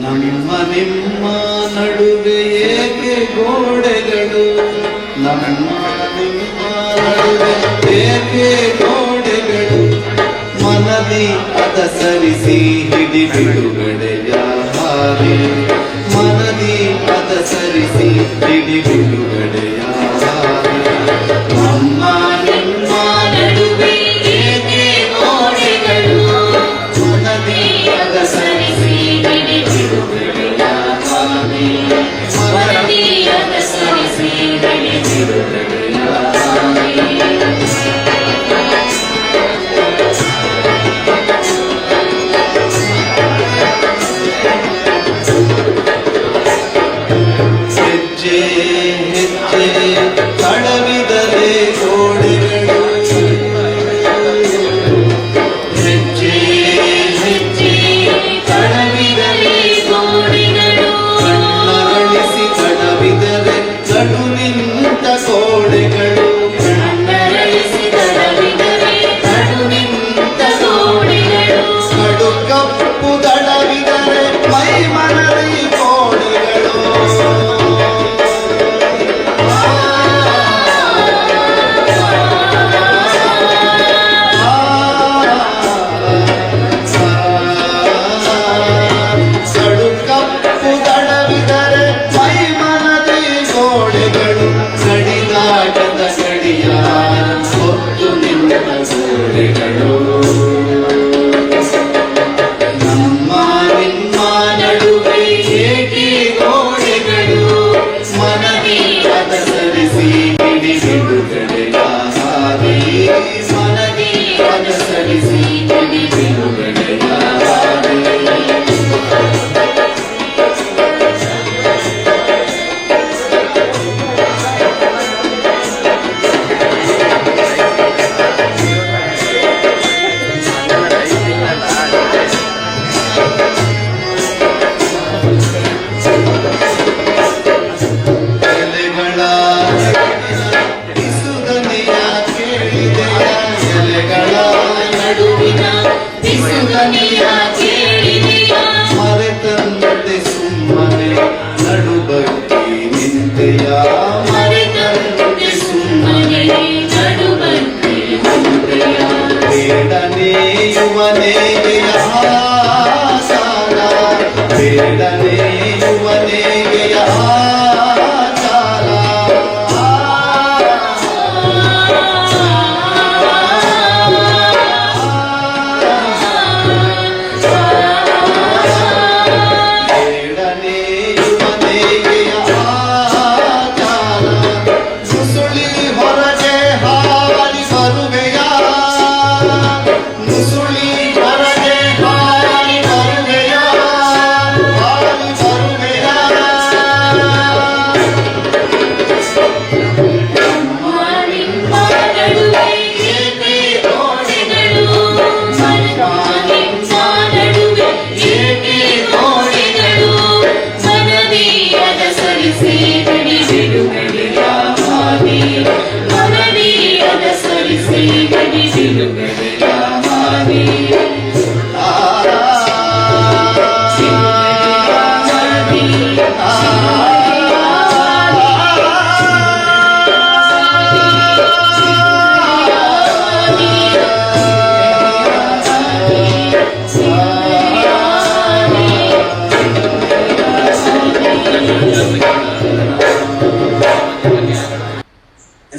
ನಮ್ಮ ನಿಮ್ಮ ನಡುವೆ ಏಕೆ ಗೋಡೆಗಳು, ನಮ್ಮ ನಿಮ್ಮ ನಡುವೆ ಏಕೆ ಗೋಡೆಗಳು, ಮನದಿ ಅದ ಸರಿಸಿ ಹಿಡಿ ಬಿಡುಗಡೆಯ ಹಾಗೆ, ಮನದಿ ಅದ ಸರಿಸಿ ಹಿಡಿ ಬಿಡುಗಡೆಯ ಹಾಗೆ. ನಮ್ಮ ನಿಮ್ಮ ನಡುವೆ ಏಕೆ ಗೋಡೆಗಳು, ಮನದಿ ಅದ ಸರಿಸಿ ಹಿಡಿ ಬಿಡುಗಡೆಯ ಹಾಗೆ, ಮನದಿ ಅದ ಸರಿಸಿ ಹಿಡಿ ಬಿಡುಗಡೆಯ ಹಾಗೆ. ಹೆಜ್ಜೆ ಹೆಜ್ಜೆ ತಡವಿದರೆ ಗೋಡೆಗಳು, ಹೆಜ್ಜೆ ಹೆಜ್ಜೆ ತಡವಿದರೆ ಗೋಡೆಗಳು, ಕಣ್ಣರಳಿಸಿ ತಡವಿದರೆ ನಡು ನಿಂತ ಗೋಡೆಗಳು, ಕಣ್ಣರಳಿಸಿ ತಡವಿದರೆ ನಡು ನಿಂತ ಗೋಡೆಗಳು, ಕಡು ಕಪ್ಪು ತಡವಿದರೆ ಮೈ ಮನದಿ ಗೋಡೆಗಳು. ಕಡಿದಾಟದ ಕಡಿಯ ಹೊತ್ತು ನಿಂತ ಗೋಡೆಗಳು, ನಮ್ಮ ನಿಮ್ಮ ನಡುವೆ ಏಕೆ ಗೋಡೆಗಳು, ಮನದಿ ಅದ ಸರಿಸಿ ಹಿಡಿ ಬಿಡುಗಡೆಯ ಹಾಗೆ, ಮನದಿ ಅದ ಸರಿಸಿ ಹಿಡಿ ಬಿಡುಗಡೆಯ ಹಾಗೆ. ಎಲೆಗಳ ಬಿಸುದನೆಯ ಕೇಳಿದೆಯ, ಎಲೆಗಳ ನಡುವಿನ ಬಿಸುದನೆಯ ಕೇಳಿದೆಯ, ಮರೆತಂತೆ ಸುಮ್ಮನೆ ನಡುಬಗ್ಗಿ ನಿಂತೆಯ, ಮರೆತಂತೆ ಸುಮ್ಮನೆ ನಡುಬಗ್ಗಿ ನಿಂತೆಯ, ಬೇಡನೆ ಯುವನೆಗೆಯ ಸಾಲ, ಬೇಡನೆ ಯುವನೆಗೆಯ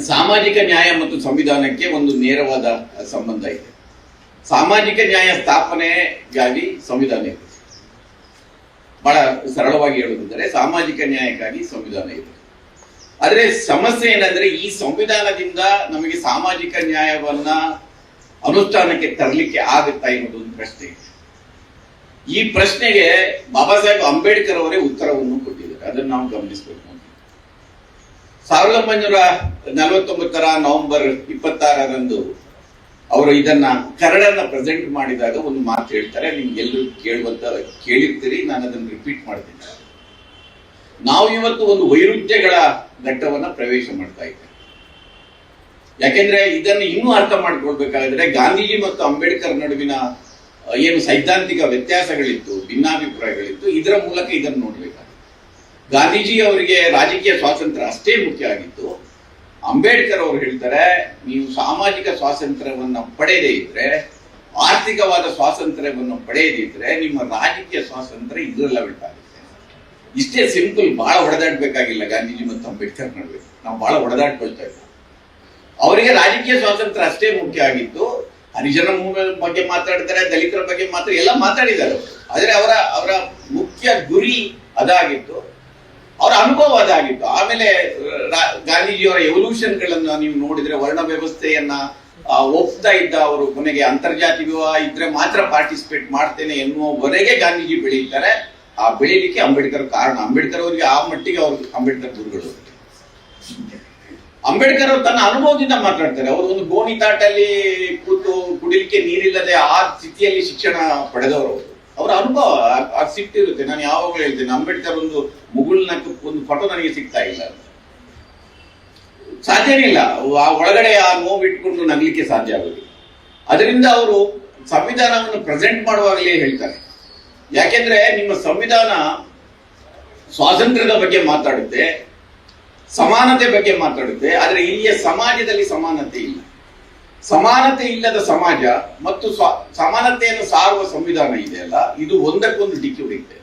ಸಾಮಾಜಿಕ ನ್ಯಾಯ ಮತ್ತು ಸಂವಿಧಾನಕ್ಕೆ ಒಂದು ನೇರವಾದ ಸಂಬಂಧ ಇದೆ. ಸಾಮಾಜಿಕ ನ್ಯಾಯ ಸ್ಥಾಪನೆಗಾಗಿ ಸಂವಿಧಾನ ಇದೆ. ಬಹಳ ಸರಳವಾಗಿ ಹೇಳುವುದಾದರೆ ಸಾಮಾಜಿಕ ನ್ಯಾಯಕ್ಕಾಗಿ ಸಂವಿಧಾನ ಇದೆ. ಆದರೆ ಸಮಸ್ಯೆ ಏನಂದ್ರೆ ಈ ಸಂವಿಧಾನದಿಂದ ನಮಗೆ ಸಾಮಾಜಿಕ ನ್ಯಾಯವನ್ನ ಅನುಷ್ಠಾನಕ್ಕೆ ತರಲಿಕ್ಕೆ ಆಗುತ್ತಾ ಎನ್ನುವುದು ಒಂದು ಪ್ರಶ್ನೆ ಇದೆ. ಈ ಪ್ರಶ್ನೆಗೆ ಬಾಬಾ ಸಾಹೇಬ್ ಅಂಬೇಡ್ಕರ್ ಅವರೇ ಉತ್ತರವನ್ನು ಕೊಟ್ಟಿದ್ದಾರೆ. ಅದನ್ನು ನಾವು ಗಮನಿಸಬೇಕು. 1949 ನವೆಂಬರ್ 26 ಅವರು ಇದನ್ನ ಕರಡನ್ನ ಪ್ರೆಸೆಂಟ್ ಮಾಡಿದಾಗ ಒಂದು ಮಾತು ಹೇಳ್ತಾರೆ, ನಿಮ್ಗೆಲ್ಲರೂ ಕೇಳಿರ್ತೀರಿ, ನಾನು ಅದನ್ನು ರಿಪೀಟ್ ಮಾಡ್ತೀನಿ. ನಾವು ಇವತ್ತು ಒಂದು ವೈರುಧ್ಯಗಳ ಘಟ್ಟವನ್ನ ಪ್ರವೇಶ ಮಾಡ್ತಾ ಇದ್ದೇವೆ. ಯಾಕೆಂದ್ರೆ ಇದನ್ನು ಇನ್ನೂ ಅರ್ಥ ಮಾಡ್ಕೊಳ್ಬೇಕಾದ್ರೆ ಗಾಂಧೀಜಿ ಮತ್ತು ಅಂಬೇಡ್ಕರ್ ನಡುವಿನ ಏನು ಸೈದ್ಧಾಂತಿಕ ವ್ಯತ್ಯಾಸಗಳಿತ್ತು, ಭಿನ್ನಾಭಿಪ್ರಾಯಗಳಿತ್ತು, ಇದರ ಮೂಲಕ ಇದನ್ನು ನೋಡಬೇಕಾಗಿತ್ತು. ಗಾಂಧೀಜಿ ಅವರಿಗೆ ರಾಜಕೀಯ ಸ್ವಾತಂತ್ರ್ಯ ಅಷ್ಟೇ ಮುಖ್ಯ ಆಗಿತ್ತು. ಅಂಬೇಡ್ಕರ್ ಅವರು ಹೇಳ್ತಾರೆ, ನೀವು ಸಾಮಾಜಿಕ ಸ್ವಾತಂತ್ರ್ಯವನ್ನು ಪಡೆಯದೇ ಇದ್ರೆ, ಆರ್ಥಿಕವಾದ ಸ್ವಾತಂತ್ರ್ಯವನ್ನು ಪಡೆಯದಿದ್ರೆ ನಿಮ್ಮ ರಾಜಕೀಯ ಸ್ವಾತಂತ್ರ್ಯ ಇರಲ್ಲವೆಂಟಾಗುತ್ತೆ. ಇಷ್ಟೇ ಸಿಂಪಲ್. ಬಹಳ ಹೊಡೆದಾಡ್ಬೇಕಾಗಿಲ್ಲ ಗಾಂಧೀಜಿ ಮತ್ತು ಅಂಬೇಡ್ಕರ್ ನಡುವೆ. ನಾವು ಬಹಳ ಹೊಡೆದಾಡ್ಕೊಳ್ತಾ ಇದ್ವಿ. ಅವರಿಗೆ ರಾಜಕೀಯ ಸ್ವಾತಂತ್ರ್ಯ ಅಷ್ಟೇ ಮುಖ್ಯ ಆಗಿತ್ತು. ಹರಿಜನ ಬಗ್ಗೆ ಮಾತಾಡ್ತಾರೆ, ದಲಿತರ ಬಗ್ಗೆ ಎಲ್ಲ ಮಾತಾಡಿದ್ದಾರೆ ಅವರು. ಆದರೆ ಅವರ ಮುಖ್ಯ ಗುರಿ ಅದಾಗಿತ್ತು, ಅವರ ಅನುಭವ ಅದಾಗಿತ್ತು. ಆಮೇಲೆ ಗಾಂಧೀಜಿಯವರ ಎವಲ್ಯೂಷನ್ಗಳನ್ನ ನೀವು ನೋಡಿದ್ರೆ, ವರ್ಣ ವ್ಯವಸ್ಥೆಯನ್ನ ಒಪ್ತಾ ಇದ್ದ ಅವರು ಕೊನೆಗೆ ಅಂತರ್ಜಾತಿ ವಿವಾಹ ಇದ್ರೆ ಮಾತ್ರ ಪಾರ್ಟಿಸಿಪೇಟ್ ಮಾಡ್ತೇನೆ ಎನ್ನುವವರೆಗೆ ಗಾಂಧೀಜಿ ಬೆಳೀತಾರೆ. ಆ ಬೆಳೀಲಿಕ್ಕೆ ಅಂಬೇಡ್ಕರ್ ಕಾರಣ. ಅಂಬೇಡ್ಕರ್ ಅವರಿಗೆ ಆ ಮಟ್ಟಿಗೆ ಅವರು ಅಂಬೇಡ್ಕರ್ ಗುರುಗಳು. ಅಂಬೇಡ್ಕರ್ ಅವರು ತನ್ನ ಅನುಭವದಿಂದ ಮಾತಾಡ್ತಾರೆ. ಅವರು ಒಂದು ಗೋಣಿ ತಾಟಲ್ಲಿ ಕೂತು ಕುಡಿಲಿಕ್ಕೆ ನೀರಿಲ್ಲದೆ ಆ ಸ್ಥಿತಿಯಲ್ಲಿ ಶಿಕ್ಷಣ ಪಡೆದವರು. ಅವರ ಅನುಭವ ಆ ಸಿಟ್ಟಿರುತ್ತೆ. ನಾನು ಯಾವಾಗಲೂ ಹೇಳ್ತೇನೆ, ಅಂಬೇಡ್ಕರ್ ಒಂದು ಮುಗುಳ್ನ ಒಂದು ಫೋಟೋ ನನಗೆ ಸಿಗ್ತಾ ಇಲ್ಲ, ಸಾಧ್ಯನೇ ಇಲ್ಲ. ಆ ಒಳಗಡೆ ಆ ನೋವು ಇಟ್ಕೊಂಡು ನಗಲಿಕ್ಕೆ ಸಾಧ್ಯ ಆಗುದಿಲ್ಲ. ಅದರಿಂದ ಅವರು ಸಂವಿಧಾನವನ್ನು ಪ್ರೆಸೆಂಟ್ ಮಾಡುವಾಗಲೇ ಹೇಳ್ತಾರೆ, ಯಾಕೆಂದ್ರೆ ನಿಮ್ಮ ಸಂವಿಧಾನ ಸ್ವಾತಂತ್ರ್ಯದ ಬಗ್ಗೆ ಮಾತಾಡುತ್ತೆ, ಸಮಾನತೆ ಬಗ್ಗೆ ಮಾತಾಡುತ್ತೆ. ಆದ್ರೆ ಇಲ್ಲಿಯ ಸಮಾಜದಲ್ಲಿ ಸಮಾನತೆ ಇಲ್ಲ. ಸಮಾನತೆ ಇಲ್ಲದ ಸಮಾಜ ಮತ್ತು ಸಮಾನತೆಯನ್ನು ಸಾರುವ ಸಂವಿಧಾನ ಇದೆಯಲ್ಲ, ಇದು ಒಂದಕ್ಕೊಂದು ಡಿಕ್ಕಿ ಹೊಡೆಯುತ್ತೆ.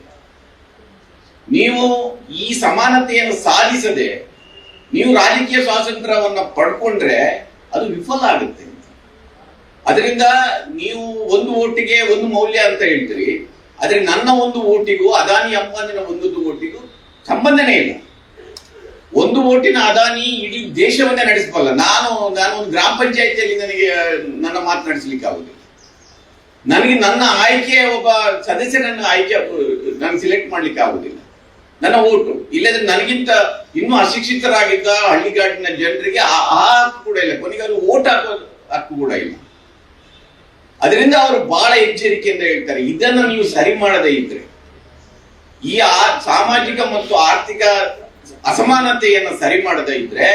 ನೀವು ಈ ಸಮಾನತೆಯನ್ನು ಸಾಧಿಸದೆ ನೀವು ರಾಜಕೀಯ ಸ್ವಾತಂತ್ರ್ಯವನ್ನ ಪಡ್ಕೊಂಡ್ರೆ ಅದು ವಿಫಲ ಆಗುತ್ತೆ. ಅದರಿಂದ ನೀವು ಒಂದು ಓಟಿಗೆ ಒಂದು ಮೌಲ್ಯ ಅಂತ ಹೇಳ್ತೀರಿ, ಆದ್ರೆ ನನ್ನ ಒಂದು ಓಟಿಗೂ ಅದಾನಿ ಅಂಬಾನಿನ ಒಂದು ಓಟಿಗೂ ಸಂಬಂಧನೇ ಇಲ್ಲ. ಒಂದು ಓಟಿನ ಅದಾನಿ ಇಡೀ ದೇಶವನ್ನೇ ನಡೆಸಬಲ್ಲ. ನಾನು ಒಂದು ಗ್ರಾಮ ಪಂಚಾಯತಿಯಲ್ಲಿ ನನಗೆ ನನ್ನ ಮಾತು ನಡೆಸಲಿಕ್ಕೆ ಆಗುದಿಲ್ಲ. ನನಗೆ ನನ್ನ ಆಯ್ಕೆ ಒಬ್ಬ ಸದಸ್ಯರನ್ನು ನಾನು ಸಿಲೆಕ್ಟ್ ಮಾಡ್ಲಿಕ್ಕೆ ಆಗುದಿಲ್ಲ. ನನ್ನ ಓಟು ಇಲ್ಲದ್ರೆ ನನಗಿಂತ ಇನ್ನೂ ಅಶಿಕ್ಷಿತರಾಗಿದ್ದ ಹಳ್ಳಿಗಾಡಿನ ಜನರಿಗೆ ಆ ಹಕ್ಕು ಕೂಡ ಇಲ್ಲ. ಕೊನೆಗೆ ಅವರು ಓಟ್ ಹಾಕೋ ಹಕ್ಕು ಕೂಡ ಇಲ್ಲ. ಅದರಿಂದ ಅವರು ಬಹಳ ಎಚ್ಚರಿಕೆಯಿಂದ ಹೇಳ್ತಾರೆ, ಇದನ್ನು ನೀವು ಸರಿ ಮಾಡದೇ ಇದ್ರೆ, ಈ ಸಾಮಾಜಿಕ ಮತ್ತು ಆರ್ಥಿಕ ಅಸಮಾನತೆಯನ್ನು ಸರಿ ಮಾಡದೇ ಇದ್ರೆ,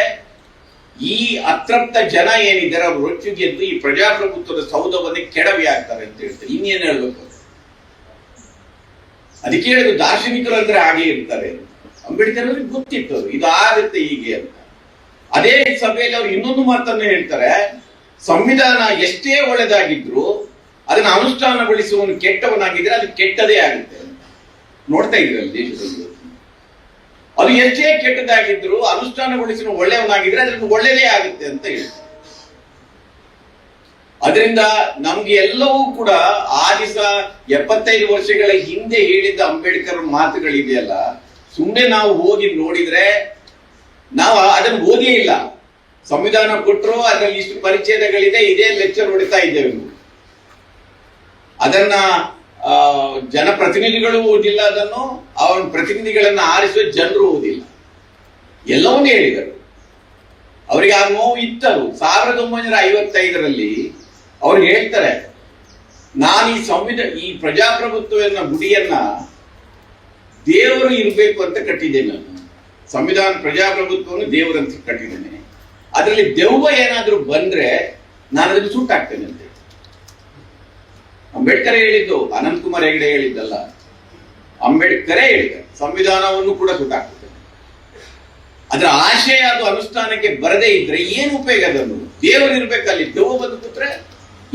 ಈ ಅತೃಪ್ತ ಜನ ಏನಿದ್ದಾರೆ ಅವರು ರೊಚ್ಚಿಗೆದ್ದು ಈ ಪ್ರಜಾಪ್ರಭುತ್ವದ ಸೌಧವನ್ನೇ ಕೆಡವಿ ಆಗ್ತಾರೆ ಅಂತ ಹೇಳ್ತಾರೆ. ಇನ್ನೇನು ಹೇಳ್ಬೇಕು? ಅದಕ್ಕೆ ಹೇಳಿದ್ರು, ದಾರ್ಶನಿಕರು ಅಂದ್ರೆ ಹಾಗೆ ಇರ್ತಾರೆ. ಅಂಬೇಡ್ಕರ್ ಅವ್ರಿಗೆ ಗೊತ್ತಿತ್ತು ಇದು ಆಗುತ್ತೆ ಹೀಗೆ ಅಂತ. ಅದೇ ಸಭೆಯಲ್ಲಿ ಅವರು ಇನ್ನೊಂದು ಮಾತನ್ನು ಹೇಳ್ತಾರೆ, ಸಂವಿಧಾನ ಎಷ್ಟೇ ಒಳ್ಳೆದಾಗಿದ್ರು ಅದನ್ನ ಅನುಷ್ಠಾನಗೊಳಿಸುವವನು ಕೆಟ್ಟವನಾಗಿದ್ರೆ ಅದು ಕೆಟ್ಟದೇ ಆಗುತ್ತೆ. ನೋಡ್ತಾ ಇದ್ರಲ್ಲ ದೇಶದಲ್ಲಿ, ಅದು ಎಷ್ಟೇ ಕೆಟ್ಟದಾಗಿದ್ರು ಅನುಷ್ಠಾನಗೊಳಿಸುವ ಒಳ್ಳೆಯವನಾಗಿದ್ರೆ ಅದನ್ನು ಒಳ್ಳೆಯದೇ ಆಗುತ್ತೆ ಅಂತ ಹೇಳ್ತಾರೆ. ಅದರಿಂದ ನಮ್ಗೆ ಎಲ್ಲವೂ ಕೂಡ ಆ ದಿವಸ 75 ವರ್ಷಗಳ ಹಿಂದೆ ಹೇಳಿದ್ದ ಅಂಬೇಡ್ಕರ್ ಮಾತುಗಳಿದೆಯಲ್ಲ, ಸುಮ್ಮನೆ ನಾವು ಹೋಗಿ ನೋಡಿದ್ರೆ ನಾವು ಅದನ್ನು ಓದೇ ಇಲ್ಲ. ಸಂವಿಧಾನ ಕೊಟ್ಟರು, ಅದರಲ್ಲಿ ಇಷ್ಟು ಪರಿಚ್ಛೇದಗಳಿದೆ, ಇದೇ ಲೆಕ್ಚರ್ ಹೊಡಿತಾ ಇದ್ದೇವೆ. ಅದನ್ನ ಜನಪ್ರತಿನಿಧಿಗಳು ಓದಿಲ್ಲ, ಅದನ್ನು ಅವನ ಪ್ರತಿನಿಧಿಗಳನ್ನ ಆರಿಸುವ ಜನರು ಓದಿಲ್ಲ. ಎಲ್ಲವನ್ನೂ ಹೇಳಿದರು. ಅವರಿಗೆ ಆ ನೋವು ಇತ್ತರು. 1955ರಲ್ಲಿ ಅವ್ರು ಹೇಳ್ತಾರೆ, ನಾನು ಈ ಪ್ರಜಾಪ್ರಭುತ್ವದ ಗುಡಿಯನ್ನ ದೇವರು ಇರಬೇಕು ಅಂತ ಕಟ್ಟಿದ್ದೇನೆ. ನಾನು ಸಂವಿಧಾನ ಪ್ರಜಾಪ್ರಭುತ್ವವನ್ನು ದೇವರಂತ ಕಟ್ಟಿದ್ದೇನೆ. ಅದರಲ್ಲಿ ದೆವ್ವ ಏನಾದ್ರೂ ಬಂದ್ರೆ ನಾನು ಅದನ್ನು ಸುಟ್ಟಾಕ್ತೇನೆ ಅಂತ. ಅಂಬೇಡ್ಕರ್ ಹೇಳಿದ್ದು, ಅನಂತ್ ಕುಮಾರ್ ಹೆಗಡೆ ಹೇಳಿದ್ದಲ್ಲ, ಅಂಬೇಡ್ಕರೇ ಹೇಳಿದ್ದಾರೆ, ಸಂವಿಧಾನವನ್ನು ಕೂಡ ಸುಟ್ಟಾಕ್ತೇನೆ. ಅದರ ಆಶಯ ಅದು ಅನುಷ್ಠಾನಕ್ಕೆ ಬರದೇ ಇದ್ರೆ ಏನು ಉಪಯೋಗ? ಅದನ್ನು ದೇವರು ಇರ್ಬೇಕಲ್ಲಿ, ದೆವ್ವ ಬಂದು ಕೂತ್ರೆ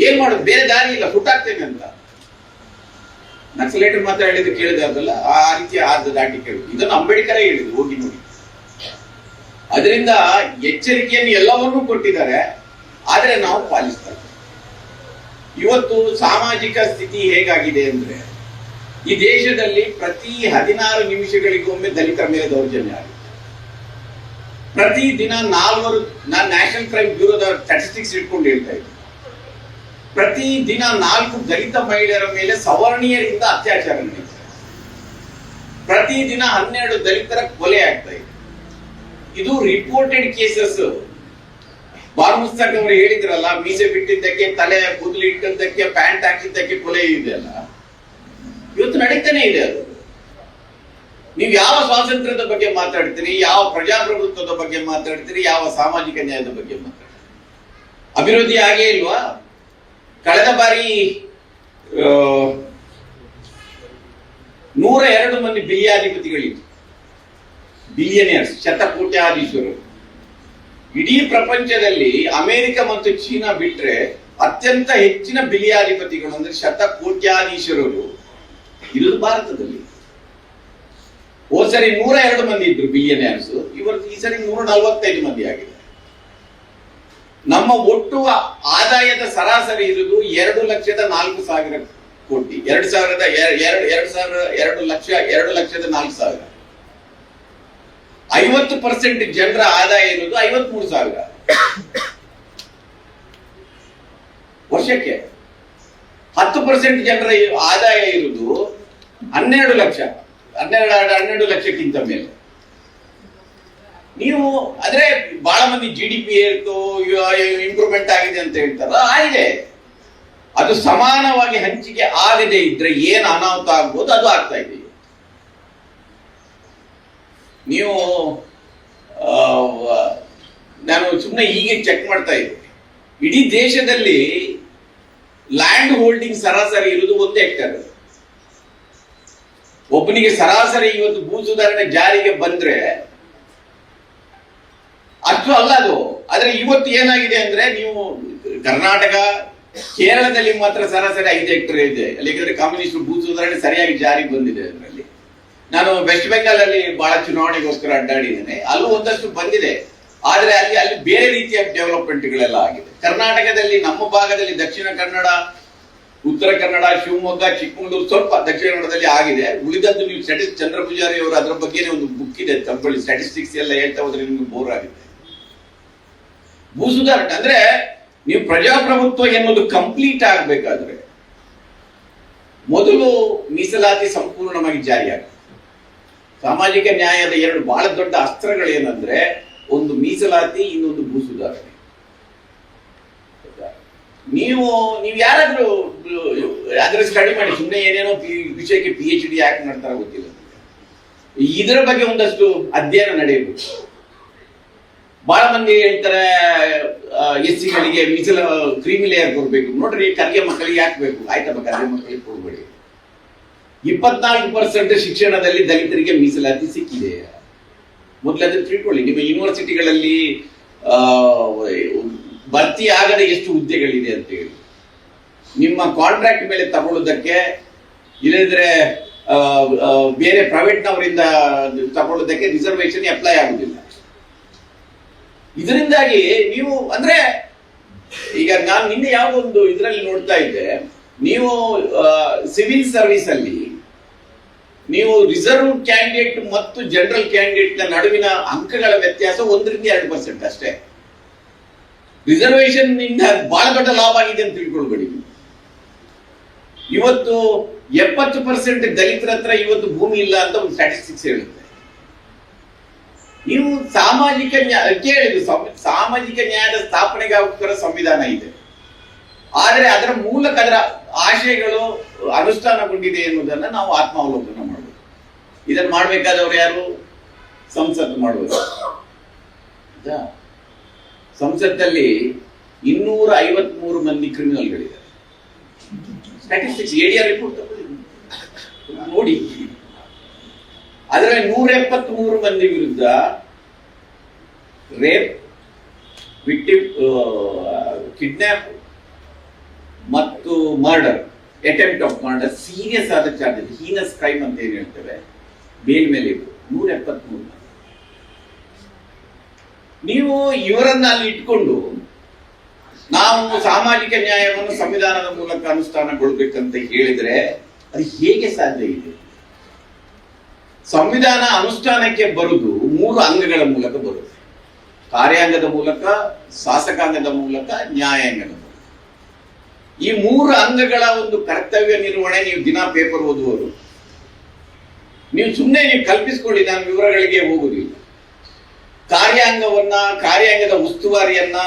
ಏನ್ ಮಾಡೋದು? ಬೇರೆ ದಾರಿ ಇಲ್ಲ, ಸುಟ್ಟಾಕ್ತೇನೆ ಅಂತ. ನಕ್ಸಲೇಟರ್ ಮಾತಾಡಿದ್ದು ಕೇಳಿದೆ ಅದಲ್ಲ, ಆ ರೀತಿ ಆದ ದಾಟಿ ಕೇಳುದು. ಇದನ್ನು ಅಂಬೇಡ್ಕರೇ ಹೇಳಿದ್ರು, ಹೋಗಿ ನೋಡಿ. ಅದರಿಂದ ಎಚ್ಚರಿಕೆಯನ್ನು ಎಲ್ಲವನ್ನೂ ಕೊಟ್ಟಿದ್ದಾರೆ, ಆದರೆ ನಾವು ಪಾಲಿಸ್ತಾ ಇದ್ದೇವೆ. ಇವತ್ತು ಸಾಮಾಜಿಕ ಸ್ಥಿತಿ ಹೇಗಾಗಿದೆ ಅಂದ್ರೆ, ಈ ದೇಶದಲ್ಲಿ ಪ್ರತಿ 16 ನಿಮಿಷಗಳಿಗೊಮ್ಮೆ ದಲಿತರ ಮೇಲೆ ದೌರ್ಜನ್ಯ ಆಗಿದೆ. ಪ್ರತಿ ದಿನ 4 ನಾನು ನ್ಯಾಷನಲ್ ಕ್ರೈಮ್ ಬ್ಯೂರೋದ ಸ್ಟಾಟಿಸ್ಟಿಕ್ಸ್ ಇಟ್ಕೊಂಡು ಹೇಳ್ತಾ ಇದ್ದೆ, ಪ್ರತಿ ದಿನ 4 ದಲಿತ ಮಹಿಳೆಯರ ಮೇಲೆ ಸವರ್ಣೀಯರಿಂದ ಅತ್ಯಾಚಾರ ನಡೀತದೆ. ಪ್ರತಿ ದಿನ 12 ದಲಿತರ ಕೊಲೆ ಆಗ್ತಾ ಇದೆ. ಇದು ರಿಪೋರ್ಟೆಡ್ ಕೇಸಸ್. ಬಾರ್ಮುಸ್ತಕ್ ಅವರು ಹೇಳಿದ್ರಲ್ಲ, ಮೀಸೆ ಬಿಟ್ಟಿದ್ದಕ್ಕೆ, ತಲೆ ಕೂದಲು ಇಟ್ಟದ್ದಕ್ಕೆ, ಪ್ಯಾಂಟ್ ಹಾಕಿದ್ದಕ್ಕೆ ಕೊಲೆ ಇದೆ ಅಲ್ಲ, ಇವತ್ತು ನಡೀತಾನೆ ಇದೆ. ಅದು ನೀವು ಯಾವ ಸ್ವಾತಂತ್ರ್ಯದ ಬಗ್ಗೆ ಮಾತಾಡ್ತೀರಿ, ಯಾವ ಪ್ರಜಾಪ್ರಭುತ್ವದ ಬಗ್ಗೆ ಮಾತಾಡ್ತೀರಿ, ಯಾವ ಸಾಮಾಜಿಕ ನ್ಯಾಯದ ಬಗ್ಗೆ ಮಾತಾಡ್ತೀರಿ? ಅಭಿವೃದ್ಧಿ ಆಗೇ ಇಲ್ವಾ? ಕಳೆದ ಬಾರಿ 102 ಮಂದಿ ಬಿಲಿಯಾಧಿಪತಿಗಳಿತ್ತು, ಬಿಲಿಯನಿಯರ್ಸ್, ಶತಕೋಟ್ಯಾಧೀಶರು. ಇಡೀ ಪ್ರಪಂಚದಲ್ಲಿ ಅಮೆರಿಕ ಮತ್ತು ಚೀನಾ ಬಿಟ್ರೆ ಅತ್ಯಂತ ಹೆಚ್ಚಿನ ಬಿಲಿಯಾಧಿಪತಿಗಳು ಅಂದ್ರೆ ಶತಕೋಟ್ಯಾಧೀಶರು ಇರುವುದು ಭಾರತದಲ್ಲಿ. ಹೋದ ಸರಿ 102 ಮಂದಿ ಇದ್ರು ಬಿಲಿಯನಿಯರ್ಸ್, ಈ ಸರಿ 145 ಮಂದಿ ಆಗಿದೆ. ನಮ್ಮ ಒಟ್ಟು ಆದಾಯದ ಸರಾಸರಿ ಇರುವುದು 2,04,000 ಕೋಟಿ, 2,04,000. 50% ಜನರ ಆದಾಯ ಇರುವುದು 53,000 ವರ್ಷಕ್ಕೆ. 10% ಜನರ ಆದಾಯ ಇರುವುದು 12 ಲಕ್ಷ, 12 ಲಕ್ಷಕ್ಕಿಂತ ಮೇಲೆ. ನೀವು ಆದ್ರೆ ಬಹಳ ಮಂದಿ GDP ಇಂಪ್ರೂವ್ಮೆಂಟ್ ಆಗಿದೆ ಅಂತ ಹೇಳ್ತಾರ, ಆಗಿದೆ. ಅದು ಸಮಾನವಾಗಿ ಹಂಚಿಕೆ ಆಗದೆ ಇದ್ರೆ ಏನು ಅನಾಹುತ ಆಗ್ಬೋದು ಅದು ಆಗ್ತಾ ಇದೆ. ನೀವು ನಾನು ಸುಮ್ಮನೆ ಹೀಗೆ ಚೆಕ್ ಮಾಡ್ತಾ ಇದ್ದೆ, ಇಡೀ ದೇಶದಲ್ಲಿ ಲ್ಯಾಂಡ್ ಹೋಲ್ಡಿಂಗ್ ಸರಾಸರಿ ಇರುವುದು 1 ಹೆಕ್ಟೇರ್. ಒಬ್ಬನಿಗೆ ಸರಾಸರಿ ಇವತ್ತು ಭೂ ಸುಧಾರಣೆ ಜಾರಿಗೆ ಬಂದ್ರೆ ಅಷ್ಟು ಅಲ್ಲ ಅದು. ಆದ್ರೆ ಇವತ್ತು ಏನಾಗಿದೆ ಅಂದ್ರೆ, ನೀವು ಕರ್ನಾಟಕ, ಕೇರಳದಲ್ಲಿ ಮಾತ್ರ ಸರಾಸರಿ 5 ಹೆಕ್ಟೇರ್ ಇದೆ. ಯಾಕಂದ್ರೆ ಕಮ್ಯುನಿಸ್ಟ್ ಭೂ ಸುಧಾರಣೆ ಸರಿಯಾಗಿ ಜಾರಿಗೆ ಬಂದಿದೆ. ಅದರಲ್ಲಿ ನಾನು ವೆಸ್ಟ್ ಬೆಂಗಾಲ್ ಅಲ್ಲಿ ಬಹಳ ಚುನಾವಣೆಗೋಸ್ಕರ ಅಡ್ಡಾಡಿದ್ದೇನೆ, ಅಲ್ಲೂ ಒಂದಷ್ಟು ಬಂದಿದೆ. ಆದ್ರೆ ಅಲ್ಲಿ ಬೇರೆ ರೀತಿಯ ಡೆವಲಪ್ಮೆಂಟ್ಗಳೆಲ್ಲ ಆಗಿದೆ. ಕರ್ನಾಟಕದಲ್ಲಿ ನಮ್ಮ ಭಾಗದಲ್ಲಿ ದಕ್ಷಿಣ ಕನ್ನಡ, ಉತ್ತರ ಕನ್ನಡ, ಶಿವಮೊಗ್ಗ, ಚಿಕ್ಕಮಗಳೂರು, ಸ್ವಲ್ಪ ದಕ್ಷಿಣ ಕನ್ನಡದಲ್ಲಿ ಆಗಿದೆ. ಉಳಿದದ್ದು ನೀವು ಚಂದ್ರ ಪೂಜಾರಿ ಅವರು ಅದರ ಬಗ್ಗೆನೇ ಒಂದು ಬುಕ್ ಇದೆ ತಗೊಳ್ಳಿ, ಸ್ಟ್ಯಾಟಿಸ್ಟಿಕ್ಸ್ ಎಲ್ಲ ಹೇಳ್ತಾ ಹೋದ್ರೆ ನಿಮ್ಗೆ ಬೋರ್ ಆಗುತ್ತೆ. ಭೂ ಸುಧಾರಣೆ ಅಂದ್ರೆ ನೀವು ಪ್ರಜಾಪ್ರಭುತ್ವ ಎನ್ನುವುದು ಕಂಪ್ಲೀಟ್ ಆಗಬೇಕಾದ್ರೆ ಮೊದಲು ಮೀಸಲಾತಿ ಸಂಪೂರ್ಣವಾಗಿ ಜಾರಿಯಾಗುತ್ತೆ. ಸಾಮಾಜಿಕ ನ್ಯಾಯದ 2 ಬಹಳ ದೊಡ್ಡ ಅಸ್ತ್ರಗಳೇನಂದ್ರೆ, ಒಂದು ಮೀಸಲಾತಿ, ಇನ್ನೊಂದು ಭೂ ಸುಧಾರಣೆ. ನೀವು ಯಾರಾದ್ರೂ ಅದರ ಸ್ಟಡಿ ಮಾಡಿ, ಸುಮ್ಮನೆ ಏನೇನೋ ವಿಷಯಕ್ಕೆ PhD ಯಾಕೆ ಮಾಡ್ತಾರ ಗೊತ್ತಿಲ್ಲ. ಇದರ ಬಗ್ಗೆ ಒಂದಷ್ಟು ಅಧ್ಯಯನ ನಡೆಯಬೇಕು. ಬಹಳ ಮಂದಿ ಹೇಳ್ತಾರೆ SC-ಗಳಿಗೆ ಮೀಸಲ ಕ್ರೀಮಿ ಲೇಯರ್ ಕೊಡ್ಬೇಕು. ನೋಡ್ರಿ, ಕರ್ಗೆ ಮಕ್ಕಳಿಗೆ ಯಾಕೆ ಬೇಕು? ಆಯ್ತಪ್ಪ, ಕರ್ಗೆ ಮಕ್ಕಳಿಗೆ ಕೊಡ್ಬೇಡಿ. 24% ಶಿಕ್ಷಣದಲ್ಲಿ ದಲಿತರಿಗೆ ಮೀಸಲಾತಿ ಸಿಕ್ಕಿದೆ. ಮೊದಲದು ತಿಳ್ಕೊಳ್ಳಿ. ನಿಮ್ಮ ಯೂನಿವರ್ಸಿಟಿಗಳಲ್ಲಿ ಭರ್ತಿ ಆಗದೆ ಎಷ್ಟು ಹುದ್ದೆಗಳಿದೆ ಅಂತ ಹೇಳಿ. ನಿಮ್ಮ ಕಾಂಟ್ರಾಕ್ಟ್ ಮೇಲೆ ತಗೊಳ್ಳೋದಕ್ಕೆ, ಇಲ್ಲದಿದ್ರೆ ಬೇರೆ ಪ್ರೈವೇಟ್ನವರಿಂದ ತಗೊಳ್ಳೋದಕ್ಕೆ ರಿಸರ್ವೇಶನ್ ಅಪ್ಲೈ ಆಗುದಿಲ್ಲ. ಇದರಿಂದಾಗಿ ನೀವು ಅಂದ್ರೆ, ಈಗ ನಾನು ನಿನ್ನೆ ಯಾವುದೊಂದು ಇದರಲ್ಲಿ ನೋಡ್ತಾ ಇದ್ದೆ, ನೀವು ಸಿವಿಲ್ ಸರ್ವಿಸ್ ಅಲ್ಲಿ ನೀವು ರಿಸರ್ವ್ ಕ್ಯಾಂಡಿಡೇಟ್ ಮತ್ತು ಜನರಲ್ ಕ್ಯಾಂಡಿಡೇಟ್ ನ ನಡುವಿನ ಅಂಕಗಳ ವ್ಯತ್ಯಾಸ 1-2% ಅಷ್ಟೇ. ರಿಸರ್ವೇಶನ್ ನಿಂದ ಬಹಳ ದೊಡ್ಡ ಲಾಭ ಆಗಿದೆ ಅಂತ ತಿಳ್ಕೊಳ್ಬೇಡಿ. ಇವತ್ತು 70% ದಲಿತರ ಹತ್ರ ಇವತ್ತು ಭೂಮಿ ಇಲ್ಲ ಅಂತ ಒಂದು ಸ್ಟ್ಯಾಟಿಸ್ಟಿಕ್ಸ್ ಹೇಳುತ್ತೆ. ನೀವು ಸಾಮಾಜಿಕ ನ್ಯಾಯ ಕೇಳಿದ್ರು, ಸಾಮಾಜಿಕ ನ್ಯಾಯದ ಸ್ಥಾಪನೆಗೋಸ್ಕರ ಸಂವಿಧಾನ ಇದೆ. ಆದರೆ ಅದರ ಮೂಲಕ ಅದರ ಆಶಯಗಳು ಅನುಷ್ಠಾನಗೊಂಡಿದೆ ಎನ್ನುವುದನ್ನು ನಾವು ಆತ್ಮಾವಲೋಕನ ಮಾಡಬೇಕು. ಇದನ್ನು ಮಾಡಬೇಕಾದವರು ಯಾರು? ಸಂಸತ್ತು ಮಾಡುವುದು. ಸಂಸತ್ತಲ್ಲಿ 253 ಮಂದಿ ಕ್ರಿಮಿನಲ್ಗಳಿದ್ದಾರೆ. ಸ್ಟ್ಯಾಟಿಸ್ಟಿಕ್ಸ್ ADR ರಿಪೋರ್ಟ್ ನೋಡಿ. ಅದರಲ್ಲಿ 173 ಮಂದಿ ವಿರುದ್ಧ ರೇಪ್, ಕಿಡ್ನಾಪ್ ಮತ್ತು murder, attempt of murder, serious ಆದ ಚಾರ್ಜಸ್, ಹೀನಸ್ ಕ್ರೈಮ್ ಅಂತ ಏನ್ ಹೇಳ್ತೇವೆ, ಮೇಲ್ ಮೇಲೆ 173. ನೀವು ಇವರನ್ನ ಅಲ್ಲಿ ಇಟ್ಕೊಂಡು ನಾವು ಸಾಮಾಜಿಕ ನ್ಯಾಯವನ್ನು ಸಂವಿಧಾನದ ಮೂಲಕ ಅನುಷ್ಠಾನಗೊಳ್ಬೇಕಂತ ಹೇಳಿದ್ರೆ ಅದು ಹೇಗೆ ಸಾಧ್ಯ ಇದೆ? ಸಂವಿಧಾನ ಅನುಷ್ಠಾನಕ್ಕೆ ಬರುವುದು 3 ಅಂಗಗಳ ಮೂಲಕ ಬರುತ್ತೆ. ಕಾರ್ಯಾಂಗದ ಮೂಲಕ, ಶಾಸಕಾಂಗದ ಮೂಲಕ, ನ್ಯಾಯಾಂಗದ ಮೂಲಕ. ಈ 3 ಅಂಗಗಳ ಒಂದು ಕರ್ತವ್ಯ ನಿರ್ವಹಣೆ ನೀವು ದಿನ ಪೇಪರ್ ಓದುವವರು ನೀವು ಸುಮ್ಮನೆ ಕಲ್ಪಿಸ್ಕೊಳ್ಳಿ, ನಾನು ವಿವರಗಳಿಗೆ ಹೋಗುದಿಲ್ಲ. ಕಾರ್ಯಾಂಗದ ಉಸ್ತುವಾರಿಯನ್ನ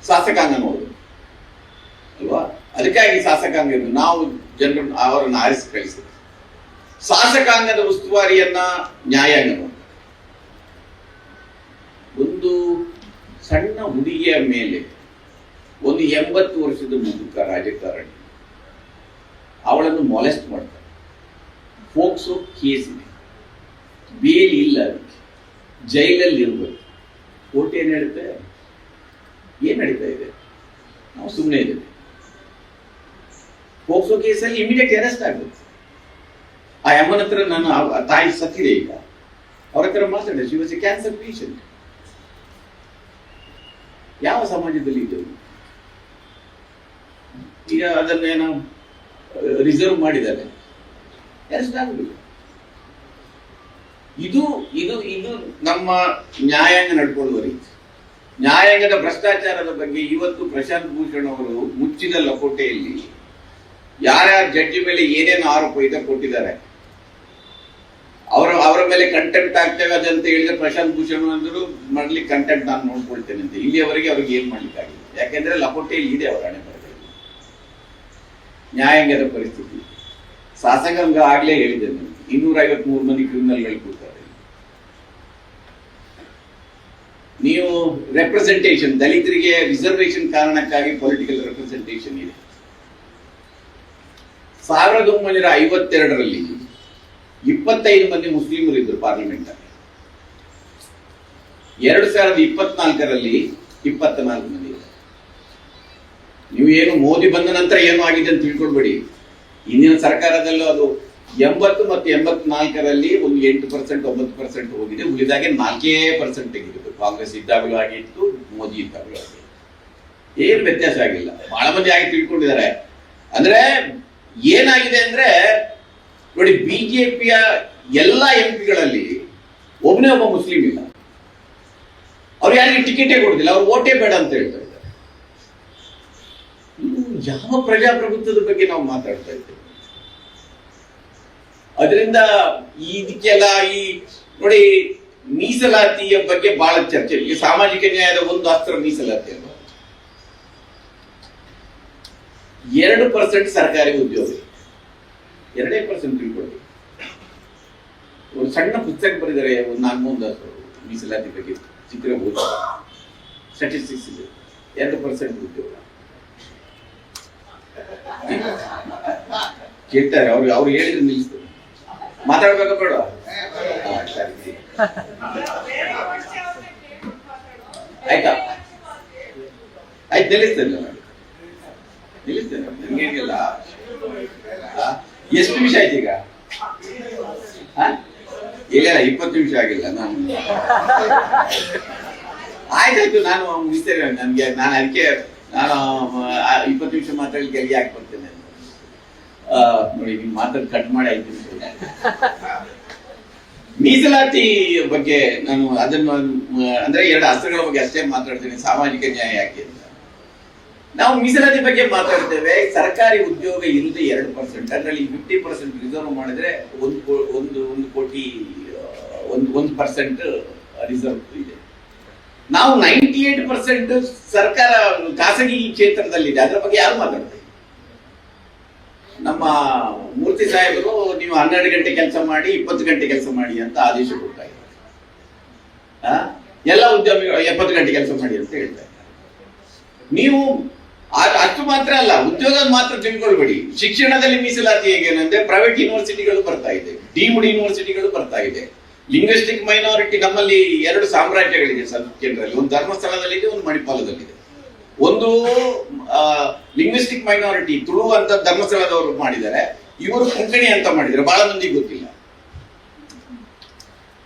ಶಾಸಕಾಂಗ ನೋಡುದು ಅಲ್ವಾ? ಅದಕ್ಕಾಗಿ ಶಾಸಕಾಂಗ ನಾವು ಜನರನ್ನು ಅವರನ್ನು ಆರಿಸಿ ಕಳಿಸಿದ್ವಿ. ಶಾಸಕಾಂಗದ ಉಸ್ತುವಾರಿಯನ್ನ ನ್ಯಾಯಾಂಗ ನೋಡುದು. ಒಂದು ಸಣ್ಣ ಹುಡುಗಿಯ ಮೇಲೆ ಒಂದು 80 ವರ್ಷದ ಮುದುಕ ರಾಜಕಾರಣಿ ಅವಳನ್ನು ಮೊಲೆಸ್ಟ್ ಮಾಡ್ತಾರೆ. ಫೋಕ್ಸೋ ಕೇಸ್ ಇದೆ, ಬೇಲ್ ಇಲ್ಲ, ಜೈಲಲ್ಲಿ ಇರಬೇಕು. ಕೋರ್ಟ್ ಏನು ಹೇಳುತ್ತೆ? ಏನ್ ನಡೀತಾ ಇದೆ? ನಾವು ಸುಮ್ಮನೆ ಇದ್ದೇವೆ. ಫೋಕ್ಸೋ ಕೇಸಲ್ಲಿ ಇಮಿಡಿಯೇಟ್ ಅರೆಸ್ಟ್ ಆಗುತ್ತೆ. ಆ ಅಮ್ಮನ ಹತ್ರ ನಾನು ತಾಯಿ ಸತ್ತಿದೆ, ಈಗ ಅವ್ರ ಹತ್ರ ಮಾತಾಡಿದೆ. She was A cancer patient. ಯಾವ ಸಮಾಜದಲ್ಲಿ ಇದ್ದವು? ಈಗ ಅದನ್ನೇನೋ ರಿಸರ್ವ್ ಮಾಡಿದ್ದಾರೆ, ಅರೆಸ್ಟ್ ಆಗುದಿಲ್ಲ. ಇದು ಇದು ಇದು ನಮ್ಮ ನ್ಯಾಯಾಂಗ ನಡ್ಕೊಳ್ಳುವ ರೀತಿ. ನ್ಯಾಯಾಂಗದ ಭ್ರಷ್ಟಾಚಾರದ ಬಗ್ಗೆ ಇವತ್ತು ಪ್ರಶಾಂತ್ ಭೂಷಣ್ ಅವರು ಮುಚ್ಚಿದ ಲಕೋಟೆಯಲ್ಲಿ ಯಾರ್ಯಾರ ಜಡ್ಜಿ ಮೇಲೆ ಏನೇನು ಆರೋಪ ಇದೆ ಕೊಟ್ಟಿದ್ದಾರೆ. ಅವರ ಮೇಲೆ ಕಂಟೆಂಟ್ ಆಗ್ತೇವೆ ಅದಂತ ಹೇಳಿದ್ರೆ ಪ್ರಶಾಂತ್ ಭೂಷಣ್ ಅಂದ್ರು ಮಾಡ್ಲಿಕ್ಕೆ ಕಂಟೆಂಟ್ ನಾನು ನೋಡ್ಕೊಳ್ತೇನೆ ಅಂತ. ಇಲ್ಲಿಯವರೆಗೆ ಅವ್ರಿಗೆ ಏನ್ ಮಾಡ್ಲಿಕ್ಕಾಗಿಲ್ಲ, ಯಾಕೆಂದ್ರೆ ಲಕೋಟೆಯಲ್ಲಿ ಇದೆ ಅವರ ಹಣೆ ಬರದಲ್ಲಿ ನ್ಯಾಯಾಂಗದ ಪರಿಸ್ಥಿತಿ. ಶಾಸಕಾಂಗ ಆಗ್ಲೇ ಹೇಳಿದೆ, 253 ಮಂದಿ ಕ್ರಿಮಿನಲ್ಗಳು ಕೂತಾರೆ. ನೀವು ರೆಪ್ರೆಸೆಂಟೇಷನ್, ದಲಿತರಿಗೆ ರಿಸರ್ವೇಶನ್ ಕಾರಣಕ್ಕಾಗಿ ಪೊಲಿಟಿಕಲ್ ರೆಪ್ರೆಸೆಂಟೇಷನ್ ಇದೆ. 1952ರಲ್ಲಿ 25 ಮಂದಿ ಮುಸ್ಲಿಮರು ಇದ್ರು ಪಾರ್ಲಿಮೆಂಟ್ ಅಲ್ಲಿ. 2024ರಲ್ಲಿ 24 ಮಂದಿ ಇದೆ. ನೀವು ಏನು ಮೋದಿ ಬಂದ ನಂತರ ಏನು ಆಗಿದೆ ಅಂತ ತಿಳ್ಕೊಳ್ಬೇಡಿ. ಇಂದಿನ ಸರ್ಕಾರದಲ್ಲೂ ಅದು 80 ಮತ್ತು 84ರಲ್ಲಿ ಒಂದು 8%, 9% ಹೋಗಿದೆ. ಉಳಿದಾಗೆ 4% ತೆಗೆದಿತ್ತು. ಕಾಂಗ್ರೆಸ್ ಇದ್ದಾಗಲೂ ಆಗಿತ್ತು, ಮೋದಿ ಇದ್ದಾಗಲೂ ಆಗಿತ್ತು. ಏನು ವ್ಯತ್ಯಾಸ ಆಗಿಲ್ಲ. ಬಹಳ ಮಂದಿ ಆಗಿ ತಿಳ್ಕೊಂಡಿದ್ದಾರೆ. ಅಂದ್ರೆ ಏನಾಗಿದೆ ಅಂದ್ರೆ ನೋಡಿ, ಬಿಜೆಪಿಯ ಎಲ್ಲಾ ಎಂಪಿಗಳಲ್ಲಿ ಒಬ್ಬನೇ ಒಬ್ಬ ಮುಸ್ಲಿಂ ಇಲ್ಲ. ಅವ್ರು ಯಾರಿಗೆ ಟಿಕೆಟೇ ಕೊಡುದಿಲ್ಲ, ಅವ್ರು ಓಟೇ ಬೇಡ ಅಂತ ಹೇಳ್ತಾ ಇದ್ದಾರೆ. ಯಾವ ಪ್ರಜಾಪ್ರಭುತ್ವದ ಬಗ್ಗೆ ನಾವು ಮಾತಾಡ್ತಾ ಇದ್ದೇವೆ? ಅದರಿಂದ ಇದಕ್ಕೆಲ್ಲ ಈ ನೋಡಿ, ಮೀಸಲಾತಿಯ ಬಗ್ಗೆ ಬಹಳ ಚರ್ಚೆ. ಈ ಸಾಮಾಜಿಕ ನ್ಯಾಯದ ಒಂದು ಅಸ್ತ್ರ ಮೀಸಲಾತಿ ಅಲ್ಲ. 2% ಸರ್ಕಾರಿ ಉದ್ಯೋಗ, 2% ತಿಳ್ಕೊಳ್ಳಿ. ಒಂದು ಸಣ್ಣ ಪುಸ್ತಕ ಬರೆದರೆ ಒಂದು 4-3 ಮೀಸಲಾತಿ ಬಗ್ಗೆ ಸಿಕ್ಕಿರಬಹುದು. ಸ್ಟಾಟಿಸ್ಟಿಕ್ಸ್ ಇದೆ. 2% ಉದ್ಯೋಗ ಕೇಳ್ತಾರೆ. ಅವ್ರು ಹೇಳಿದ್ರೆ ನಿಲ್ಲಿಸ್ತಾರೆ. ಮಾತಾಡ್ಬೇಕ ಬೇಡ? ಆಯ್ತಾ? ಆಯ್ತು, ನಿಲ್ಲಿಸ್ತೇನೆ ನಾನು, ನಿಲ್ಲಿಸ್ತೇನೆ. ನನಗೇನಿಲ್ಲ. ಎಷ್ಟು ನಿಮಿಷ ಆಯ್ತು ಈಗ? ಇಲ್ಲ, 20 ನಿಮಿಷ ಆಗಿಲ್ಲ. ನಾನು ಆಯ್ತಾಯ್ತು, ನಾನು ಮುಗಿಸ್ತೇನೆ. ನಾನು ಅದಕ್ಕೆ 20 ನಿಮಿಷ ಮಾತಾಡ್ಲಿಕ್ಕೆ ಎಲ್ಲಿ ಯಾಕೆ ಬರ್ತೇನೆ ನೋಡಿ. ನೀವು ಮಾತಾಡಿ ಕಟ್ ಮಾಡಿ 5 ನಿಮಿಷ. ಮೀಸಲಾತಿ ಬಗ್ಗೆ ನಾನು ಅದನ್ನು ಅಂದ್ರೆ 2 ಅಸ್ತ್ರಗಳ ಬಗ್ಗೆ ಅಷ್ಟೇ ಮಾತಾಡ್ತೇನೆ. ಸಾಮಾಜಿಕ ನ್ಯಾಯ ಯಾಕೆ ಅಂತ ನಾವು ಮೀಸಲಾತಿ ಬಗ್ಗೆ ಮಾತಾಡ್ತೇವೆ. ಸರ್ಕಾರಿ ಉದ್ಯೋಗ ಇರುವುದು 2%. ಅದರಲ್ಲಿ 50% ರಿಸರ್ವ್ ಮಾಡಿದ್ರೆ 1 ಕೋಟಿ 1% ರಿಸರ್ವ್ ಇದೆ. ನಾವು 98% ಸರ್ಕಾರ ಖಾಸಗಿ ಕ್ಷೇತ್ರದಲ್ಲಿದೆ. ಅದರ ಬಗ್ಗೆ ಯಾರು ಮಾತಾಡ್ತಾರೆ? ನಮ್ಮ ಮೂರ್ತಿ ಸಾಹೇಬರು ನೀವು 12 ಗಂಟೆ ಕೆಲಸ ಮಾಡಿ, 20 ಗಂಟೆ ಕೆಲಸ ಮಾಡಿ ಅಂತ ಆದೇಶ ಕೊಡ್ತಾ ಇದ್ದಾರೆ. ಎಲ್ಲ ಉದ್ಯಮಿಗಳು 70 ಗಂಟೆ ಕೆಲಸ ಮಾಡಿ ಅಂತ ಹೇಳ್ತಾ ಇದ್ದಾರೆ. ನೀವು ಅಷ್ಟು ಮಾತ್ರ ಅಲ್ಲ, ಉದ್ಯೋಗ ಮಾತ್ರ ತಿಳ್ಕೊಳ್ಬೇಡಿ. ಶಿಕ್ಷಣದಲ್ಲಿ ಮೀಸಲಾತಿ ಹೇಗೇನಂದ್ರೆ ಪ್ರೈವೇಟ್ ಯೂನಿವರ್ಸಿಟಿಗಳು ಬರ್ತಾ ಇದೆ, ಡೀಮ್ಡ್ ಯೂನಿವರ್ಸಿಟಿಗಳು ಬರ್ತಾ ಇದೆ. ಲಿಂಗ್ವಿಸ್ಟಿಕ್ ಮೈನಾರಿಟಿ ನಮ್ಮಲ್ಲಿ 2 ಸಾಮ್ರಾಜ್ಯಗಳಿದೆ ಕೇಂದ್ರದಲ್ಲಿ. ಒಂದು ಧರ್ಮಸ್ಥಳದಲ್ಲಿದೆ, ಒಂದು ಮಣಿಪಾಲದಲ್ಲಿದೆ. ಒಂದು ಲಿಂಗ್ವಿಸ್ಟಿಕ್ ಮೈನಾರಿಟಿ ತುಳು ಅಂತ ಧರ್ಮಸ್ಥಳದವರು ಮಾಡಿದ್ದಾರೆ, ಇವರು ಕೊಂಕಣಿ ಅಂತ ಮಾಡಿದ್ದಾರೆ. ಬಹಳ ಮಂದಿ ಗೊತ್ತಿಲ್ಲ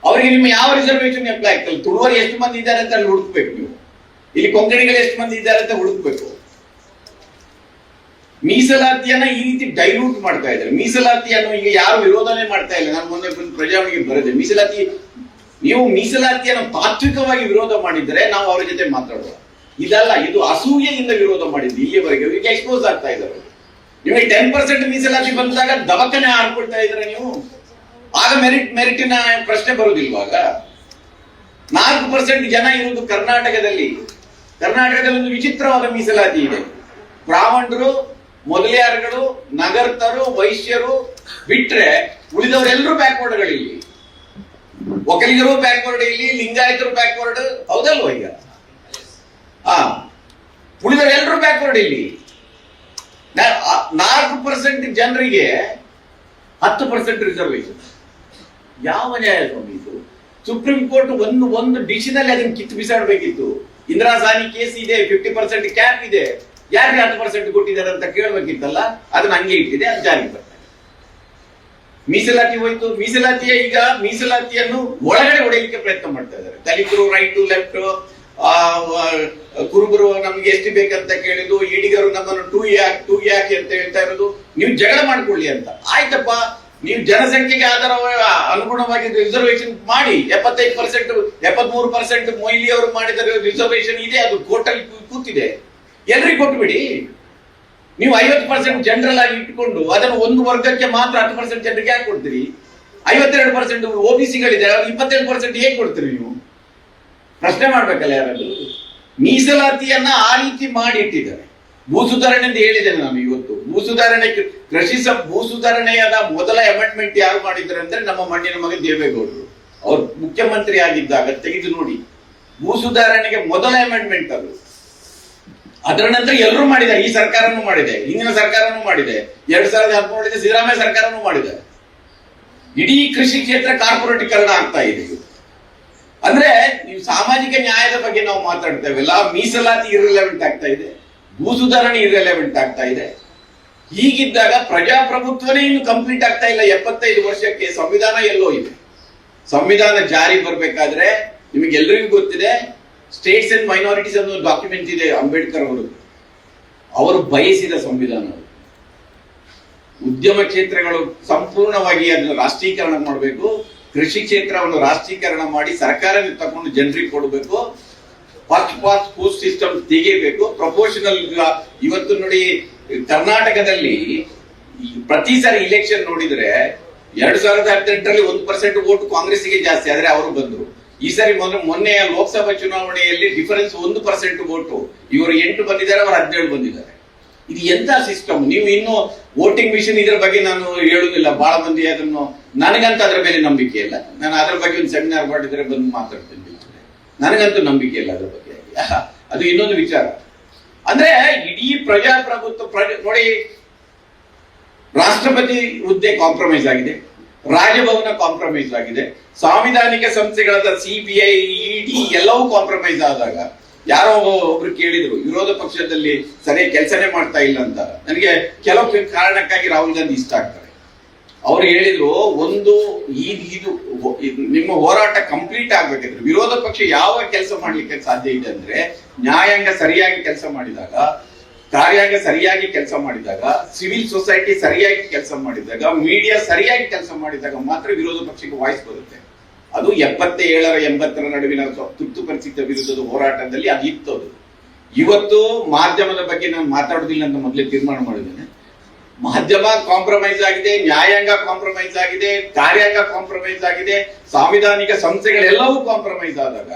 ಅವರಿಗೆ. ನಿಮ್ಮ ಯಾವ ರಿಸರ್ವೇಶನ್ ಅಪ್ಲೈ ಆಗ್ತಲ್ಲ. ತುಳುವರು ಎಷ್ಟು ಮಂದಿ ಇದ್ದಾರೆ ಅಂತ ಅಲ್ಲಿ ಹುಡುಕ್ಬೇಕು ನೀವು. ಇಲ್ಲಿ ಕೊಂಕಣಿಗಳು ಎಷ್ಟು ಮಂದಿ ಇದ್ದಾರೆ ಅಂತ ಹುಡುಕ್ಬೇಕು. ಮೀಸಲಾತಿಯನ್ನ ಈ ರೀತಿ ಡೈಲ್ಯೂಟ್ ಮಾಡ್ತಾ ಇದ್ದಾರೆ. ಮೀಸಲಾತಿಯನ್ನು ಈಗ ಯಾರು ವಿರೋಧನೆ ಮಾಡ್ತಾ ಇಲ್ಲ. ನಾನು ಮೊನ್ನೆ ಪ್ರಜಾವಾಣಿಗೆ ಬರೆದೆ, ನೀವು ಮೀಸಲಾತಿಯನ್ನು ತಾತ್ವಿಕವಾಗಿ ವಿರೋಧ ಮಾಡಿದ್ರೆ ನಾವು ಅವರ ಜೊತೆ ಮಾತಾಡುವ. ಇದಲ್ಲ, ಇದು ಅಸೂಯೆಯಿಂದ ವಿರೋಧ ಮಾಡಿದ್ದು. ಇಲ್ಲಿಯವರೆಗೆ ಈಗ ಎಕ್ಸ್ಪೋಸ್ ಆಗ್ತಾ ಇದ್ದಾರೆ. ನಿಮಗೆ 10% ಮೀಸಲಾತಿ ಬಂದಾಗ ದವಾಖಾನೆ ಆಡ್ಕೊಳ್ತಾ ಇದ್ರೆ ನೀವು, ಆಗ ಮೆರಿಟಿನ ಪ್ರಶ್ನೆ ಬರುವುದಿಲ್ವಾಗ. 4% ಜನ ಇರುವುದು ಕರ್ನಾಟಕದಲ್ಲಿ ಒಂದು ವಿಚಿತ್ರವಾದ ಮೀಸಲಾತಿ ಇದೆ. ಬ್ರಾಹ್ಮಣರು, ಮೊದಲಿಯಾರ್ಗಳು, ನಗರ್ತರು, ವೈಶ್ಯರು ಬಿಟ್ರೆ ಉಳಿದವರೆಲ್ಲರೂ ಬ್ಯಾಕ್ವರ್ಡ್ಗಳಿಲ್ಲಿ. ಒಕ್ಕಲಿಗರು ಬ್ಯಾಕ್ವರ್ಡ್ ಇಲ್ಲಿ, ಲಿಂಗಾಯತರು ಬ್ಯಾಕ್ವರ್ಡ್, ಹೌದಲ್ವ? ಈಗ ಉಳಿದವರೆಲ್ಲರೂ ಬ್ಯಾಕ್ವರ್ಡ್ ಇಲ್ಲಿ. 4% ಜನರಿಗೆ 10% ರಿಸರ್ವೇಶನ್. ಯಾವ ನ್ಯಾಯ ಸ್ವಾಮಿ ಇದು? ಸುಪ್ರೀಂ ಕೋರ್ಟ್ ಒಂದು ಡಿಸಿಷನ್ ಅದನ್ನು ಕಿತ್ತು ಬಿಸಾಡಬೇಕಿತ್ತು. ಇಂದಿರಾ ಸಾನಿ ಕೇಸ್ ಇದೆ, 50% ಕ್ಯಾಪ್ ಇದೆ, ಯಾರಿಗೆ 10% ಕೊಟ್ಟಿದ್ದಾರೆ ಅಂತ ಕೇಳಬೇಕಿತ್ತಲ್ಲ. ಅದನ್ನ ಹಂಗೆ ಇಟ್ಟಿದೆ, ಅದು ಜಾರಿಗೆ ಬರ್ತಾರೆ. ಮೀಸಲಾತಿ ಹೋಯ್ತು. ಈಗ ಮೀಸಲಾತಿಯನ್ನು ಒಳಗಡೆ ಹೊಡೆಯಲಿಕ್ಕೆ ಪ್ರಯತ್ನ ಮಾಡ್ತಾ ಇದ್ದಾರೆ. ದಲಿತರು ರೈಟ್ ಟು ಲೆಫ್ಟ್, ಕುರುಬರು ನಮ್ಗೆ ಎಷ್ಟು ಬೇಕಂತ ಕೇಳಿದ್ದು, ಈಡಿಗರು ನಮ್ಮನ್ನು ಟೂ ಯಾಕೆ ಅಂತ ಹೇಳ್ತಾ ಇರೋದು. ನೀವು ಜಗಳ ಮಾಡ್ಕೊಳ್ಳಿ ಅಂತ. ಆಯ್ತಪ್ಪ, ನೀವು ಜನಸಂಖ್ಯೆಗೆ ಅನುಗುಣವಾಗಿ ರಿಸರ್ವೇಶನ್ ಮಾಡಿ. 75%, 73% ಮೊಯ್ಲಿ ಅವರು ಮಾಡಿದ ರಿಸರ್ವೇಶನ್ ಇದೆ, ಅದು ಕೋರ್ಟಲ್ಲಿ ಕೂತಿದೆ. ಎಲ್ರಿಗೂ ಕೊಟ್ಬಿಡಿ. ನೀವು 50% ಜನರಲ್ ಆಗಿ ಇಟ್ಕೊಂಡು ಅದನ್ನು ಒಂದು ವರ್ಗಕ್ಕೆ ಮಾತ್ರ 10% ಜನರಿಗೆ ಯಾಕೆ ಕೊಡ್ತೀರಿ? 52% OBCಗಳಿದೆ, 27% ಹೇಗೆ ಕೊಡ್ತೀರಿ ನೀವು? ಪ್ರಶ್ನೆ ಮಾಡ್ಬೇಕಲ್ಲ ಯಾರಾದ್ರು. ಮೀಸಲಾತಿಯನ್ನ ಆ ರೀತಿ ಮಾಡಿ ಇಟ್ಟಿದ್ದಾರೆ. ಭೂ ಸುಧಾರಣೆ ಅಂತ ಹೇಳಿದ್ದೇನೆ ನಾನು ಇವತ್ತು. ಭೂ ಸುಧಾರಣೆ, ಭೂ ಸುಧಾರಣೆಯಾದ ಮೊದಲ ಅಮೆಂಡ್ಮೆಂಟ್ ಯಾರು ಮಾಡಿದ್ದಾರೆ ಅಂದ್ರೆ ನಮ್ಮ ಮಣ್ಣಿನ ಮಗ ದೇವೇಗೌಡರು. ಅವ್ರು ಮುಖ್ಯಮಂತ್ರಿ ಆಗಿದ್ದಾಗ ತೆಗೆದು ನೋಡಿ. ಭೂ ಸುಧಾರಣೆಗೆ ಮೊದಲ ಅಮೆಂಡ್ಮೆಂಟ್ ಅದು. ಅದರ ನಂತರ ಎಲ್ಲರೂ ಮಾಡಿದ್ದಾರೆ. ಈ ಸರ್ಕಾರನೂ ಮಾಡಿದೆ, ಹಿಂದಿನ ಸರ್ಕಾರನೂ ಮಾಡಿದೆ, 2013 ಸಿದ್ದರಾಮಯ್ಯ ಸರ್ಕಾರನೂ ಮಾಡಿದೆ. ಇಡೀ ಕೃಷಿ ಕ್ಷೇತ್ರ ಕಾರ್ಪೊರೇಟೀಕರಣ ಆಗ್ತಾ ಇದೆ. ಅಂದ್ರೆ ನೀವು ಸಾಮಾಜಿಕ ನ್ಯಾಯದ ಬಗ್ಗೆ ನಾವು ಮಾತಾಡ್ತೇವೆಲ್ಲ, ಮೀಸಲಾತಿ ಇರ್ರೆಲೆವೆಂಟ್ ಆಗ್ತಾ ಇದೆ, ಭೂ ಸುಧಾರಣೆ ಇರ್ರೆಲೆವೆಂಟ್ ಆಗ್ತಾ ಇದೆ. ಹೀಗಿದ್ದಾಗ ಪ್ರಜಾಪ್ರಭುತ್ವನೇ ಇನ್ನು ಕಂಪ್ಲೀಟ್ ಆಗ್ತಾ ಇಲ್ಲ. 75 ವರ್ಷಕ್ಕೆ ಸಂವಿಧಾನ ಎಲ್ಲೋ ಇದೆ. ಸಂವಿಧಾನ ಜಾರಿ ಬರ್ಬೇಕಾದ್ರೆ ನಿಮಗೆಲ್ಲರಿಗೂ ಗೊತ್ತಿದೆ, ಸ್ಟೇಟ್ಸ್ ಅಂಡ್ ಮೈನಾರಿಟೀಸ್ ಅನ್ನೋ ಡಾಕ್ಯುಮೆಂಟ್ ಇದೆ ಅಂಬೇಡ್ಕರ್ ಅವರು ಬಯಸಿದ ಸಂವಿಧಾನ. ಉದ್ಯಮ ಕ್ಷೇತ್ರಗಳು ಸಂಪೂರ್ಣವಾಗಿ ಅದನ್ನು ರಾಷ್ಟ್ರೀಕರಣ ಮಾಡಬೇಕು. ಕೃಷಿ ಕ್ಷೇತ್ರವನ್ನು ರಾಷ್ಟ್ರೀಕರಣ ಮಾಡಿ ಸರ್ಕಾರ ತಗೊಂಡು ಜನರಿಗೆ ಕೊಡಬೇಕು. ಫಸ್ಟ್ ಫುಡ್ ಸಿಸ್ಟಮ್ ತೆಗೆಯಬೇಕು. ಪ್ರಪೋರ್ಷನಲ್. ಇವತ್ತು ನೋಡಿ, ಕರ್ನಾಟಕದಲ್ಲಿ ಪ್ರತಿ ಸಾರಿ ಇಲೆಕ್ಷನ್ ನೋಡಿದ್ರೆ 2018ರಲ್ಲಿ 1% ವೋಟ್ ಕಾಂಗ್ರೆಸ್ಗೆ ಜಾಸ್ತಿ ಆದ್ರೆ ಅವರು ಬಂದ್ರು. ಈ ಸಾರಿ ಮೊನ್ನೆ ಲೋಕಸಭಾ ಚುನಾವಣೆಯಲ್ಲಿ ಡಿಫರೆನ್ಸ್ 1% ವೋಟು. ಇವರು 8 ಬಂದಿದ್ದಾರೆ, ಅವರು 17 ಬಂದಿದ್ದಾರೆ. ಇದು ಎಂತ ಸಿಸ್ಟಮ್? ನೀವು ಇನ್ನು ವೋಟಿಂಗ್ ಮಿಷನ್ ಇದ್ರ ಬಗ್ಗೆ ನಾನು ಹೇಳುದಿಲ್ಲ. ಬಹಳ ಮಂದಿ ಅದನ್ನು, ನನಗಂತ ಅದ್ರ ಮೇಲೆ ನಂಬಿಕೆ ಇಲ್ಲ. ನಾನು ಅದ್ರ ಬಗ್ಗೆ ಒಂದು ಸೆಮಿನಾರ್ ಮಾಡಿದ್ರೆ ಬಂದು ಮಾತಾಡ್ತೀನಿ. ನನಗಂತೂ ನಂಬಿಕೆ ಇಲ್ಲ ಅದ್ರ ಬಗ್ಗೆ. ಅದು ಇನ್ನೊಂದು ವಿಚಾರ. ಅಂದ್ರೆ ಇಡೀ ಪ್ರಜಾಪ್ರಭುತ್ವ ನೋಡಿ, ರಾಷ್ಟ್ರಪತಿ ಹುದ್ದೆ ಕಾಂಪ್ರಮೈಸ್ ಆಗಿದೆ, ರಾಜಭವನ ಕಾಂಪ್ರಮೈಸ್ ಆಗಿದೆ, ಸಾಂವಿಧಾನಿಕ ಸಂಸ್ಥೆಗಳಾದ CBI, ED ಎಲ್ಲವೂ ಕಾಂಪ್ರಮೈಸ್ ಆದಾಗ ಯಾರೋ ಒಬ್ರು ಕೇಳಿದ್ರು, ವಿರೋಧ ಪಕ್ಷದಲ್ಲಿ ಸರಿಯಾಗಿ ಕೆಲಸನೇ ಮಾಡ್ತಾ ಇಲ್ಲ ಅಂತ. ನನಗೆ ಕೆಲವು ಕಾರಣಕ್ಕಾಗಿ ರಾಹುಲ್ ಗಾಂಧಿ ಇಷ್ಟ ಆಗ್ತಾರೆ. ಅವ್ರು ಹೇಳಿದ್ರು, ಒಂದು ಇದು ನಿಮ್ಮ ಹೋರಾಟ ಕಂಪ್ಲೀಟ್ ಆಗ್ಬೇಕಿದ್ರೆ ವಿರೋಧ ಪಕ್ಷ ಯಾವ ಕೆಲಸ ಮಾಡ್ಲಿಕ್ಕೆ ಸಾಧ್ಯ ಇದೆ ಅಂದ್ರೆ, ನ್ಯಾಯಾಂಗ ಸರಿಯಾಗಿ ಕೆಲಸ ಮಾಡಿದಾಗ, ಕಾರ್ಯಾಂಗ ಸರಿಯಾಗಿ ಕೆಲಸ ಮಾಡಿದಾಗ, ಸಿವಿಲ್ ಸೊಸೈಟಿ ಸರಿಯಾಗಿ ಕೆಲಸ ಮಾಡಿದಾಗ, ಮೀಡಿಯಾ ಸರಿಯಾಗಿ ಕೆಲಸ ಮಾಡಿದಾಗ ಮಾತ್ರ ವಿರೋಧ ಪಕ್ಷಕ್ಕೆ ವಾಯ್ಸ್ ಬರುತ್ತೆ. ಅದು 77ರ 80ರ ನಡುವಿನ ತುರ್ತು ಪರಿಸ್ಥಿತಿಯ ವಿರುದ್ಧದ ಹೋರಾಟದಲ್ಲಿ ಅದಿತ್ತು. ಅದು ಇವತ್ತು ಮಾಧ್ಯಮದ ಬಗ್ಗೆ ನಾನು ಮಾತಾಡುದಿಲ್ಲ ಅಂತ ಮೊದಲೇ ತೀರ್ಮಾನ ಮಾಡಿದ್ದೇನೆ. ಮಾಧ್ಯಮ ಕಾಂಪ್ರಮೈಸ್ ಆಗಿದೆ, ನ್ಯಾಯಾಂಗ ಕಾಂಪ್ರಮೈಸ್ ಆಗಿದೆ, ಕಾರ್ಯಾಂಗ ಕಾಂಪ್ರಮೈಸ್ ಆಗಿದೆ, ಸಾಂವಿಧಾನಿಕ ಸಂಸ್ಥೆಗಳೆಲ್ಲವೂ ಕಾಂಪ್ರಮೈಸ್ ಆದಾಗ